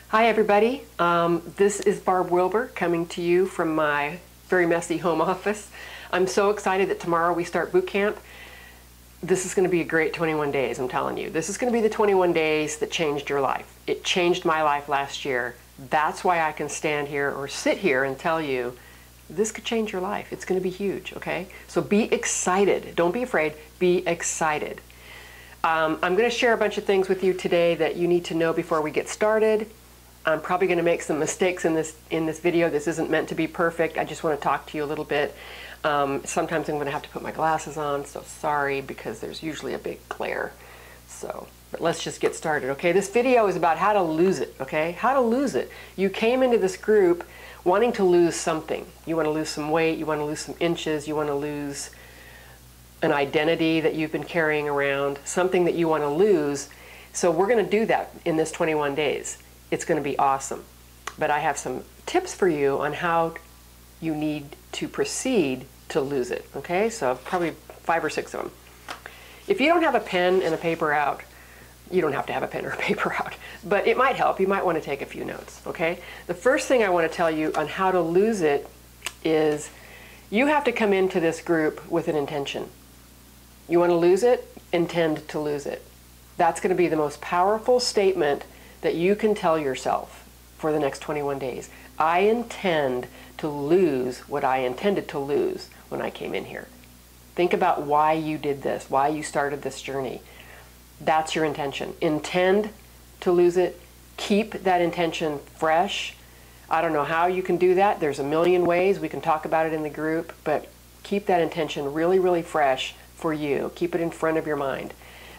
Hi everybody, this is Barb Wilbur coming to you from my very messy home office. I'm so excited that tomorrow we start boot camp. This is going to be a great 21 days, I'm telling you. This is going to be the 21 days that changed your life. It changed my life last year. That's why I can stand here or sit here and tell you this could change your life. It's going to be huge, okay? So be excited. Don't be afraid. Be excited. I'm going to share a bunch of things with you today that you need to know before we get started. I'm probably going to make some mistakes in this video. This isn't meant to be perfect. I just want to talk to you a little bit. Sometimes I'm going to have to put my glasses on, so sorry, because there's usually a big glare. But let's just get started, okay? This video is about how to lose it, okay? How to lose it. You came into this group wanting to lose something. You want to lose some weight, you want to lose some inches, you want to lose an identity that you've been carrying around, something that you want to lose. So we're going to do that in this 21 days. It's going to be awesome. But I have some tips for you on how you need to proceed to lose it, okay? So probably 5 or 6 of them. If you don't have a pen and a paper out, you don't have to have a pen or a paper out, but it might help. You might want to take a few notes, okay? The first thing I want to tell you on how to lose it is you have to come into this group with an intention. You want to lose it? Intend to lose it. That's going to be the most powerful statement that you can tell yourself for the next 21 days. I intend to lose what I intended to lose when I came in here. Think about why you did this, why you started this journey. That's your intention. Intend to lose it. Keep that intention fresh. I don't know how you can do that. There's a million ways. We can talk about it in the group, but keep that intention really, really fresh for you. Keep it in front of your mind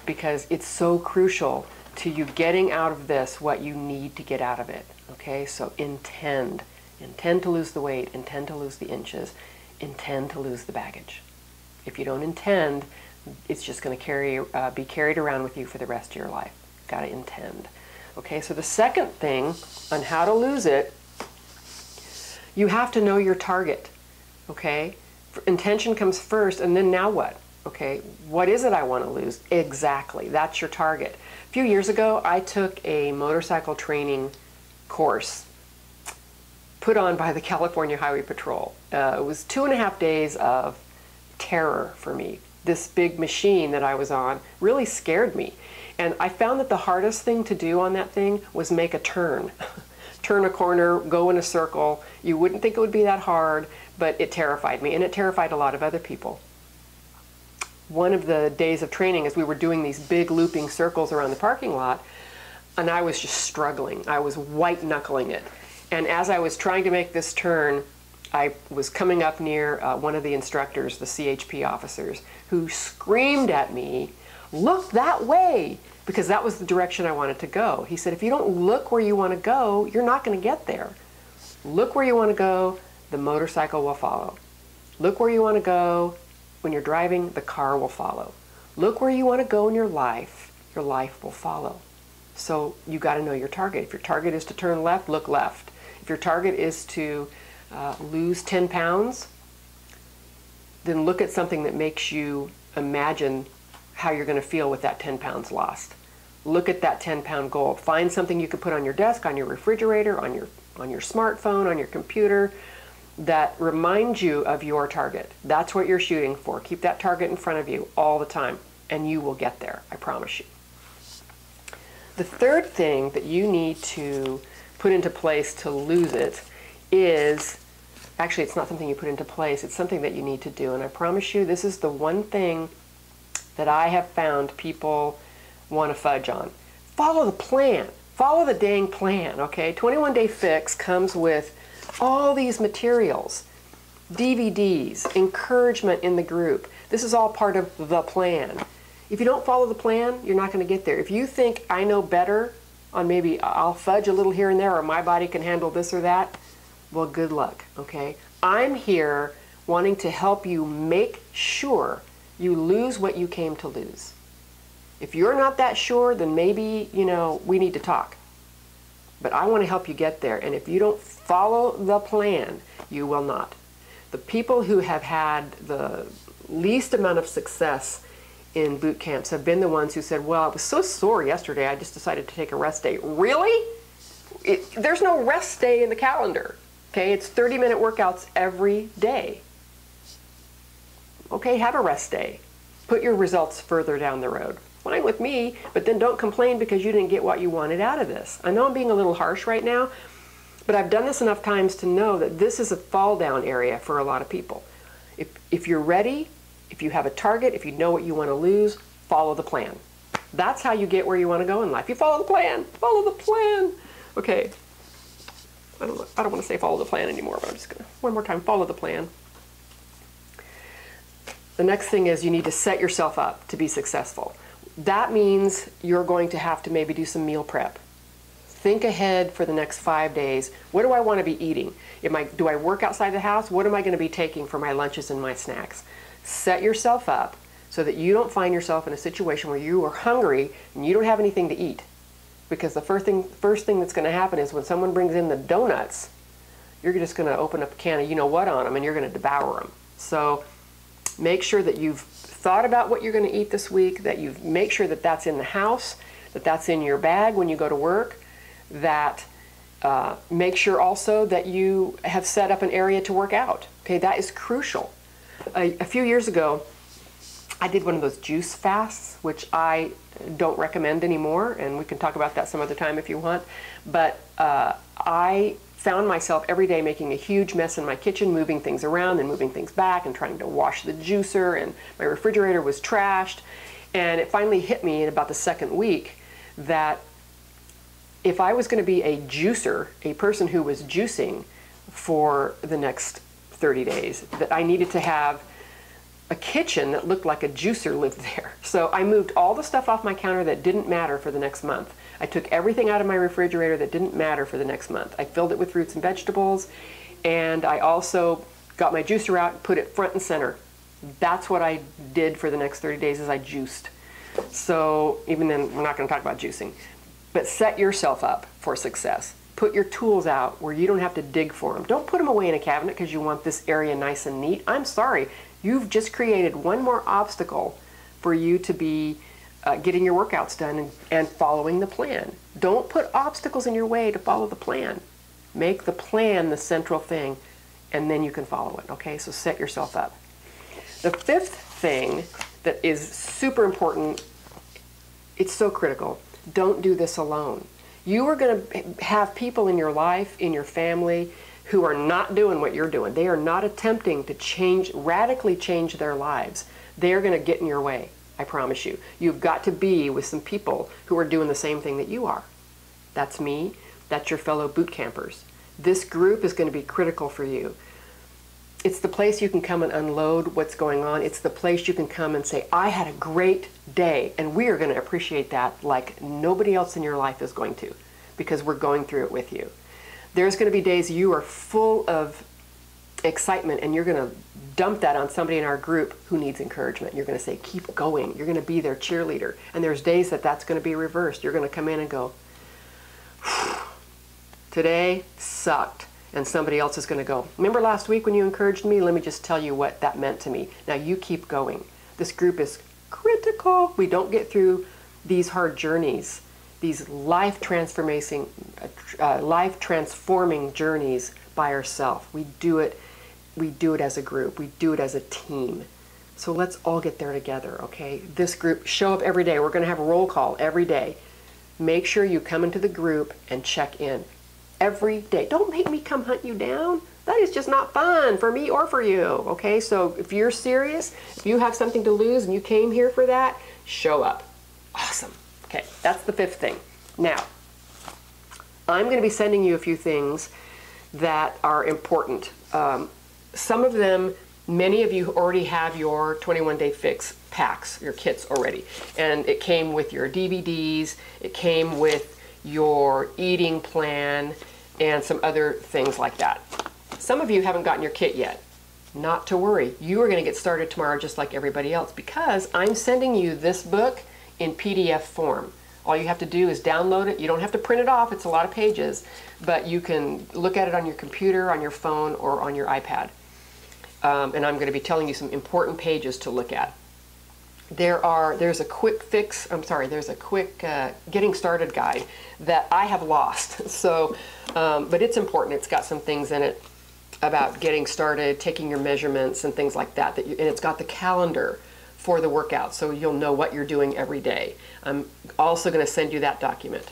because it's so crucial to you getting out of this what you need to get out of it. Okay, so intend. Intend to lose the weight, intend to lose the inches, intend to lose the baggage. If you don't intend, it's just going to be carried around with you for the rest of your life. Got to intend. Okay, so the second thing on how to lose it, you have to know your target. Okay, intention comes first, and then now what? Okay, what is it I want to lose? Exactly, that's your target. A few years ago, I took a motorcycle training course put on by the California Highway Patrol. It was 2.5 days of terror for me. This big machine that I was on really scared me. And I found that the hardest thing to do on that thing was make a turn. Turn a corner, go in a circle. You wouldn't think it would be that hard, but it terrified me, and it terrified a lot of other people. One of the days of training as we were doing these big looping circles around the parking lot, and I was just struggling. I was white knuckling it. And as I was trying to make this turn, I was coming up near one of the instructors, the CHP officers, who screamed at me, "Look that way," because that was the direction I wanted to go. He said, if you don't look where you want to go, you're not going to get there. Look where you want to go, the motorcycle will follow. Look where you want to go. When you're driving, the car will follow. Look where you want to go in your life will follow. So you got to know your target. If your target is to turn left, look left. If your target is to lose 10 pounds, then look at something that makes you imagine how you're going to feel with that 10 pounds lost. Look at that 10-pound goal. Find something you can put on your desk, on your refrigerator, on your smartphone, on your computer, that reminds you of your target. That's what you're shooting for. Keep that target in front of you all the time, and you will get there, I promise you. The third thing that you need to put into place to lose it is, actually it's not something you put into place, it's something that you need to do. And I promise you, this is the one thing that I have found people want to fudge on. Follow the plan. Follow the dang plan, okay? 21 Day Fix comes with all these materials, DVDs, encouragement in the group. This is all part of the plan. If you don't follow the plan, you're not going to get there. If you think I know better on maybe I'll fudge a little here and there, or my body can handle this or that, well, good luck, okay? I'm here wanting to help you make sure you lose what you came to lose. If you're not that sure, then maybe, we need to talk. But I want to help you get there. And if you don't follow the plan, you will not. The people who have had the least amount of success in boot camps have been the ones who said, well, I was so sore yesterday, I just decided to take a rest day. Really? There's no rest day in the calendar. Okay, it's 30-minute workouts every day. Okay, have a rest day. Put your results further down the road. Fine with me, but then don't complain because you didn't get what you wanted out of this. I know I'm being a little harsh right now, but I've done this enough times to know that this is a fall down area for a lot of people. If you're ready, if you have a target, if you know what you want to lose, follow the plan. That's how you get where you want to go in life. You follow the plan. Follow the plan. Okay. I don't want to say follow the plan anymore, but I'm just going to, one more time, follow the plan. The next thing is you need to set yourself up to be successful. That means you're going to have to maybe do some meal prep. Think ahead for the next 5 days. What do I want to be eating? Do I work outside the house? What am I going to be taking for my lunches and my snacks? Set yourself up so that you don't find yourself in a situation where you are hungry and you don't have anything to eat. Because the first thing that's going to happen is when someone brings in the donuts, you're just going to open up a can of you-know-what on them and you're going to devour them. So make sure that you've thought about what you're going to eat this week, that you make sure that that's in the house, that that's in your bag when you go to work, that make sure also that you have set up an area to work out. Okay, that is crucial. A few years ago, I did one of those juice fasts, which I don't recommend anymore, and we can talk about that some other time if you want. But I found myself every day making a huge mess in my kitchen, moving things around and moving things back and trying to wash the juicer, and my refrigerator was trashed. And it finally hit me in about the second week that if I was going to be a juicer, a person who was juicing for the next 30 days, that I needed to have a kitchen that looked like a juicer lived there. So I moved all the stuff off my counter that didn't matter for the next month. I took everything out of my refrigerator that didn't matter for the next month. I filled it with fruits and vegetables, and I also got my juicer out and put it front and center. That's what I did for the next 30 days is I juiced. So even then, we're not going to talk about juicing. But set yourself up for success. Put your tools out where you don't have to dig for them. Don't put them away in a cabinet because you want this area nice and neat. I'm sorry. You've just created one more obstacle for you to be getting your workouts done and following the plan. Don't put obstacles in your way to follow the plan. Make the plan the central thing, and then you can follow it, okay? So set yourself up. The fifth thing that is super important, it's so critical, don't do this alone. You are going to have people in your life, in your family, who are not doing what you're doing. They are not attempting to radically change their lives. They are going to get in your way, I promise you. You've got to be with some people who are doing the same thing that you are. That's me. That's your fellow boot campers. This group is going to be critical for you. It's the place you can come and unload what's going on. It's the place you can come and say, I had a great day, and we are going to appreciate that like nobody else in your life is going to, because we're going through it with you. There's going to be days you are full of excitement and you're going to dump that on somebody in our group who needs encouragement. You're going to say, keep going. You're going to be their cheerleader. And there's days that that's going to be reversed. You're going to come in and go, today sucked. And somebody else is going to go, remember last week when you encouraged me? Let me just tell you what that meant to me. Now you keep going. This group is critical. We don't get through these hard journeys, these life-transforming journeys by ourselves. We do it as a group. We do it as a team. So let's all get there together, okay? This group, show up every day. We're going to have a roll call every day. Make sure you come into the group and check in every day. Don't make me come hunt you down. That is just not fun for me or for you, okay? So if you're serious, if you have something to lose and you came here for that, show up. Awesome. Okay, that's the fifth thing. Now, I'm going to be sending you a few things that are important. Some of them, many of you already have your 21-day fix packs, your kits already. And it came with your DVDs, it came with your eating plan, and some other things like that. Some of you haven't gotten your kit yet. Not to worry. You are going to get started tomorrow just like everybody else, because I'm sending you this book in PDF form. All you have to do is download it. You don't have to print it off. It's a lot of pages, but you can look at it on your computer, on your phone, or on your iPad. And I'm going to be telling you some important pages to look at. there's a quick fix, there's a quick getting started guide that I have lost. So, but it's important. It's got some things in it about getting started, taking your measurements and things like that. And it's got the calendar for the workout, so you'll know what you're doing every day. I'm also going to send you that document.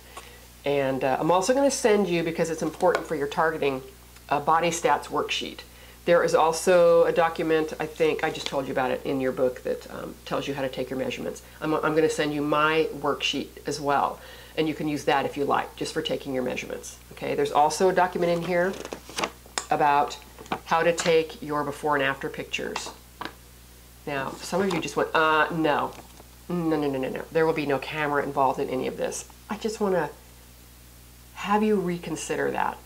And I'm also going to send you, because it's important for your targeting, a body stats worksheet. There is also a document, I think I just told you about it in your book, that tells you how to take your measurements. I'm going to send you my worksheet as well, and you can use that if you like, just for taking your measurements. Okay, there's also a document in here about how to take your before and after pictures. Now, some of you just went, no. No. There will be no camera involved in any of this. I just want to have you reconsider that.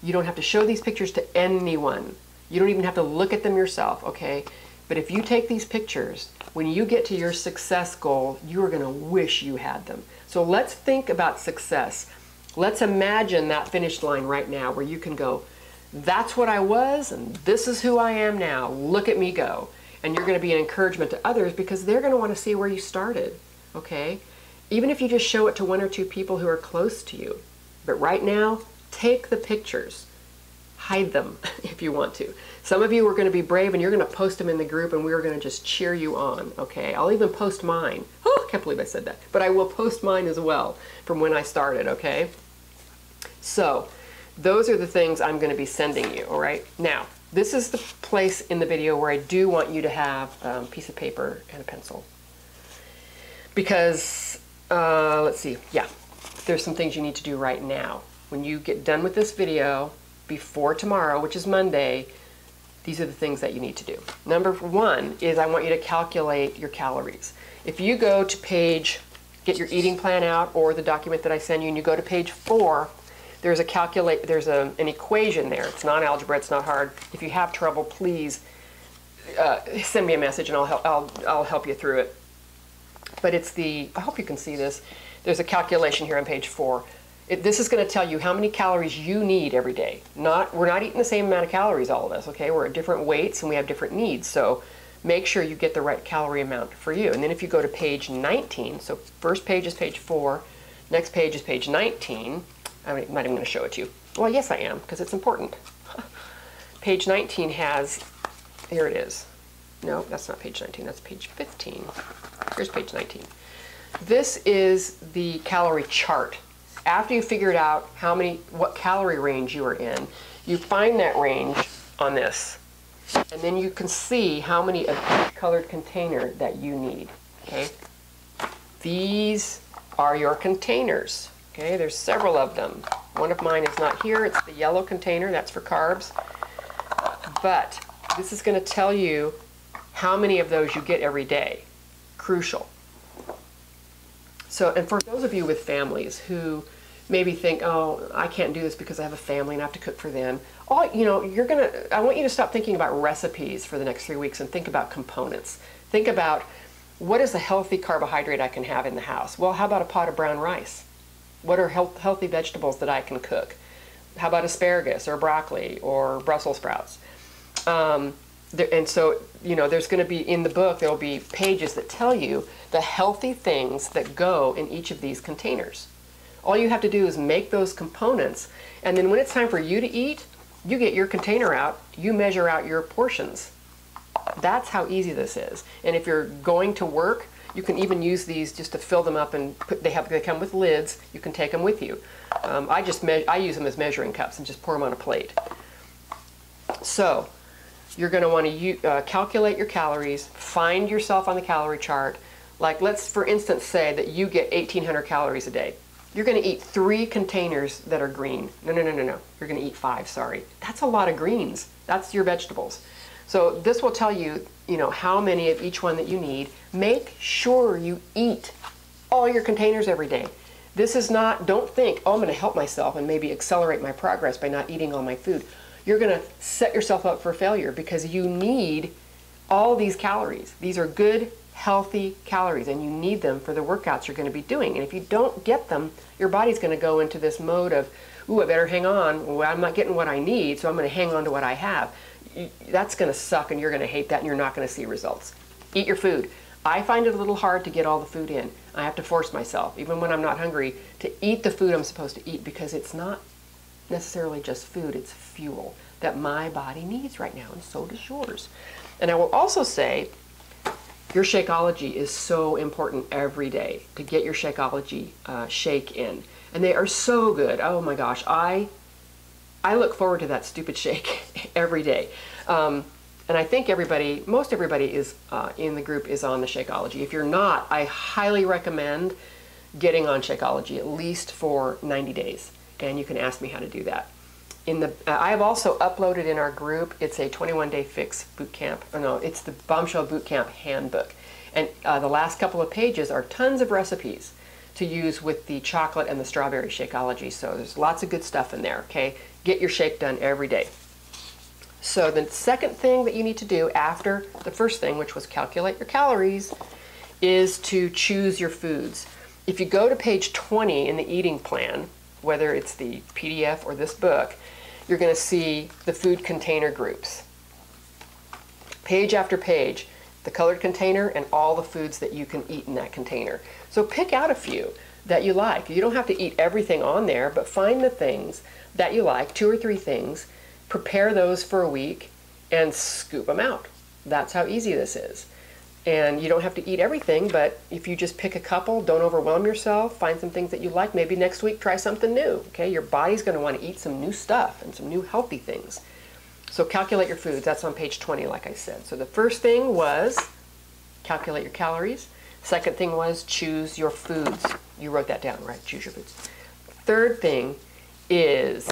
You don't have to show these pictures to anyone. You don't even have to look at them yourself, okay? But if you take these pictures, when you get to your success goal, you are going to wish you had them. So let's think about success. Let's imagine that finish line right now where you can go, that's what I was, and this is who I am now. Look at me go. And you're going to be an encouragement to others because they're going to want to see where you started, okay? Even if you just show it to one or two people who are close to you. But right now, take the pictures. Hide them if you want to. Some of you are going to be brave and you're going to post them in the group, and we're going to just cheer you on, okay? I'll even post mine. Oh, I can't believe I said that. But I will post mine as well from when I started, okay? So those are the things I'm going to be sending you, all right? Now, this is the place in the video where I do want you to have a piece of paper and a pencil. Because, let's see, yeah, there's some things you need to do right now. When you get done with this video, before tomorrow, which is Monday, these are the things that you need to do. Number one is I want you to calculate your calories. If you go to get your eating plan out, or the document that I send you, and you go to page 4, there's an equation there. It's non-algebra, it's not hard. If you have trouble, please send me a message and I'll help you through it. But I hope you can see this. There's a calculation here on page 4. This is going to tell you how many calories you need every day. We're not eating the same amount of calories, all of us, okay? We're at different weights and we have different needs, so make sure you get the right calorie amount for you. And then if you go to page 19, so first page is page 4, next page is page 19. I'm not even going to show it to you. Well, yes I am, because it's important. Page 19 has, here it is. No, that's not page 19, that's page 15. Here's page 19. This is the calorie chart. After you figured out what calorie range you are in, you find that range on this. And then you can see how many of each colored container that you need, okay? These are your containers, okay? There's several of them. One of mine is not here, it's the yellow container, that's for carbs. But this is going to tell you how many of those you get every day. Crucial. So, and for those of you with families who maybe think, oh, I can't do this because I have a family and I have to cook for them. I want you to stop thinking about recipes for the next 3 weeks and think about components. Think about, what is a healthy carbohydrate I can have in the house? Well, how about a pot of brown rice? What are healthy vegetables that I can cook? How about asparagus or broccoli or Brussels sprouts? And so, there's going to be, in the book, there will be pages that tell you the healthy things that go in each of these containers. All you have to do is make those components, and then when it's time for you to eat, you get your container out, you measure out your portions. That's how easy this is. And if you're going to work, you can even use these just to fill them up, and they come with lids. You can take them with you. I use them as measuring cups and just pour them on a plate. So you're going to want to calculate your calories, find yourself on the calorie chart. Like, let's for instance say that you get 1,800 calories a day. You're going to eat 3 containers that are green. No. You're going to eat 5, sorry. That's a lot of greens. That's your vegetables. So this will tell you, how many of each one that you need. Make sure you eat all your containers every day. This is not, don't think, oh, I'm going to help myself and maybe accelerate my progress by not eating all my food. You're going to set yourself up for failure because you need all these calories. These are good, healthy calories, and you need them for the workouts you're going to be doing. And if you don't get them, your body's going to go into this mode of, ooh, I better hang on. Well, I'm not getting what I need, so I'm going to hang on to what I have. That's going to suck, and you're going to hate that, and you're not going to see results. Eat your food. I find it a little hard to get all the food in. I have to force myself, even when I'm not hungry, to eat the food I'm supposed to eat, because it's not necessarily just food, it's fuel that my body needs right now, and so does yours. And I will also say, your Shakeology is so important every day to get your Shakeology shake in. And they are so good. Oh my gosh, I look forward to that stupid shake every day. And I think most everybody is in the group is on the Shakeology. If you're not, I highly recommend getting on Shakeology, at least for 90 days. And you can ask me how to do that. I have also uploaded in our group, it's a 21-day fix bootcamp. Oh no, it's the Bombshell Bootcamp handbook. And the last couple of pages are tons of recipes to use with the chocolate and the strawberry Shakeology. So there's lots of good stuff in there, okay? Get your shake done every day. So the second thing that you need to do after the first thing, which was calculate your calories, is to choose your foods. If you go to page 20 in the eating plan, whether it's the PDF or this book, you're going to see the food container groups. Page after page, the colored container and all the foods that you can eat in that container. So pick out a few that you like. You don't have to eat everything on there, but find the things that you like, 2 or 3 things, prepare those for a week, and scoop them out. That's how easy this is. And you don't have to eat everything, but if you just pick a couple, don't overwhelm yourself, find some things that you like. Maybe next week try something new, okay? Your body's going to want to eat some new stuff and some new healthy things. So calculate your foods. That's on page 20, like I said. So the first thing was calculate your calories. Second thing was choose your foods. You wrote that down, right? Choose your foods. Third thing is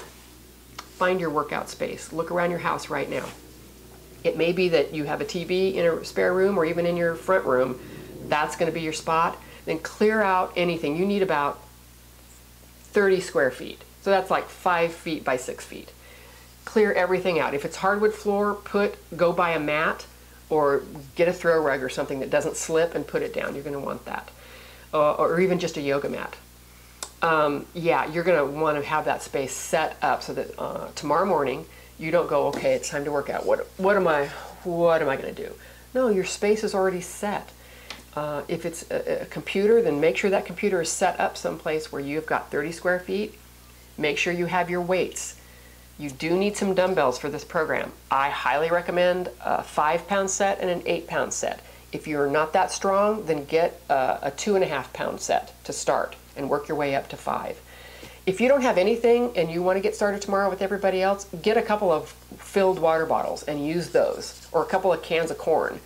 find your workout space. Look around your house right now. It may be that you have a TV in a spare room or even in your front room. That's going to be your spot. Then clear out anything. You need about 30 square feet. So that's like 5 feet by 6 feet. Clear everything out. If it's hardwood floor, go buy a mat or get a throw rug or something that doesn't slip and put it down. You're going to want that. Or even just a yoga mat. Yeah, you're going to want to have that space set up so that tomorrow morning you don't go, okay, it's time to work out. What am I going to do? No, your space is already set. If it's a computer, then make sure that computer is set up someplace where you've got 30 square feet. Make sure you have your weights. You do need some dumbbells for this program. I highly recommend a 5-pound set and an 8-pound set. If you're not that strong, then get a 2.5-pound set to start and work your way up to 5. If you don't have anything and you want to get started tomorrow with everybody else, get a couple of filled water bottles and use those, or a couple of cans of corn.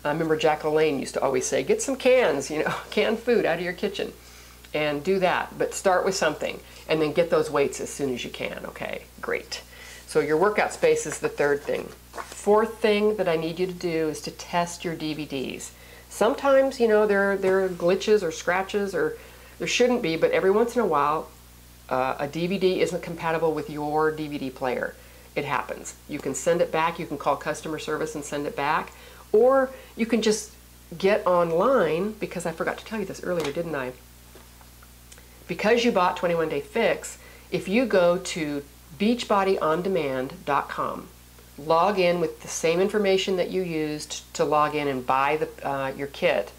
I remember Jack LaLanne used to always say, get some cans, canned food out of your kitchen, and do that. But start with something, and then get those weights as soon as you can, okay? Great. So your workout space is the third thing. Fourth thing that I need you to do is to test your DVDs. Sometimes, there are glitches or scratches, or there shouldn't be, but every once in a while, a DVD isn't compatible with your DVD player. It happens. You can send it back. You can call customer service and send it back. Or you can just get online, because I forgot to tell you this earlier, didn't I? Because you bought 21 Day Fix, if you go to beachbodyondemand.com, log in with the same information that you used to log in and buy your kit,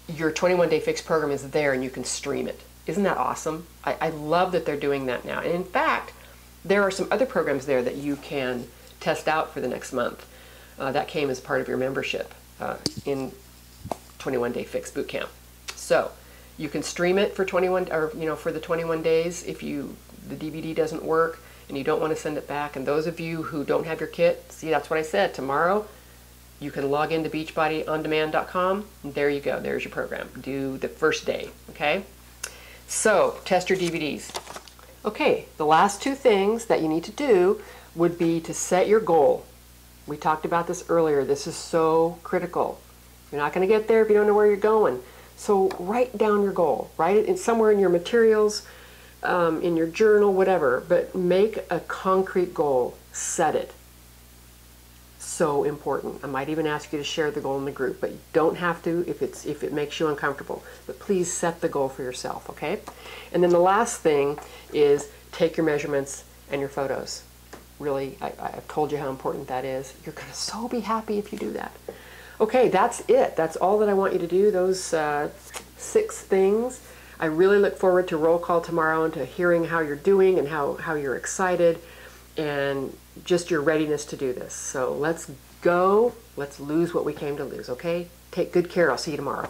your 21 Day Fix program is there and you can stream it. Isn't that awesome? I love that they're doing that now. And in fact, there are some other programs there that you can test out for the next month. That came as part of your membership in 21 Day Fix Bootcamp. So you can stream it for 21, or for the 21 days if the DVD doesn't work and you don't want to send it back. And those of you who don't have your kit, see, that's what I said. Tomorrow, you can log into beachbodyondemand.com. And there you go. There's your program. Do the first day. Okay. So test your DVDs. Okay, the last 2 things that you need to do would be to set your goal. We talked about this earlier. This is so critical. You're not going to get there if you don't know where you're going. So write down your goal. Write it somewhere in your materials, in your journal, whatever. But make a concrete goal. Set it. So important. I might even ask you to share the goal in the group, but you don't have to if it makes you uncomfortable. But please set the goal for yourself, okay? And then the last thing is take your measurements and your photos. Really, I've told you how important that is. You're going to so be happy if you do that. Okay, that's it. That's all that I want you to do, those 6 things. I really look forward to roll call tomorrow and to hearing how you're doing and how you're excited and just your readiness to do this. So let's go. Let's lose what we came to lose, okay? Take good care. I'll see you tomorrow.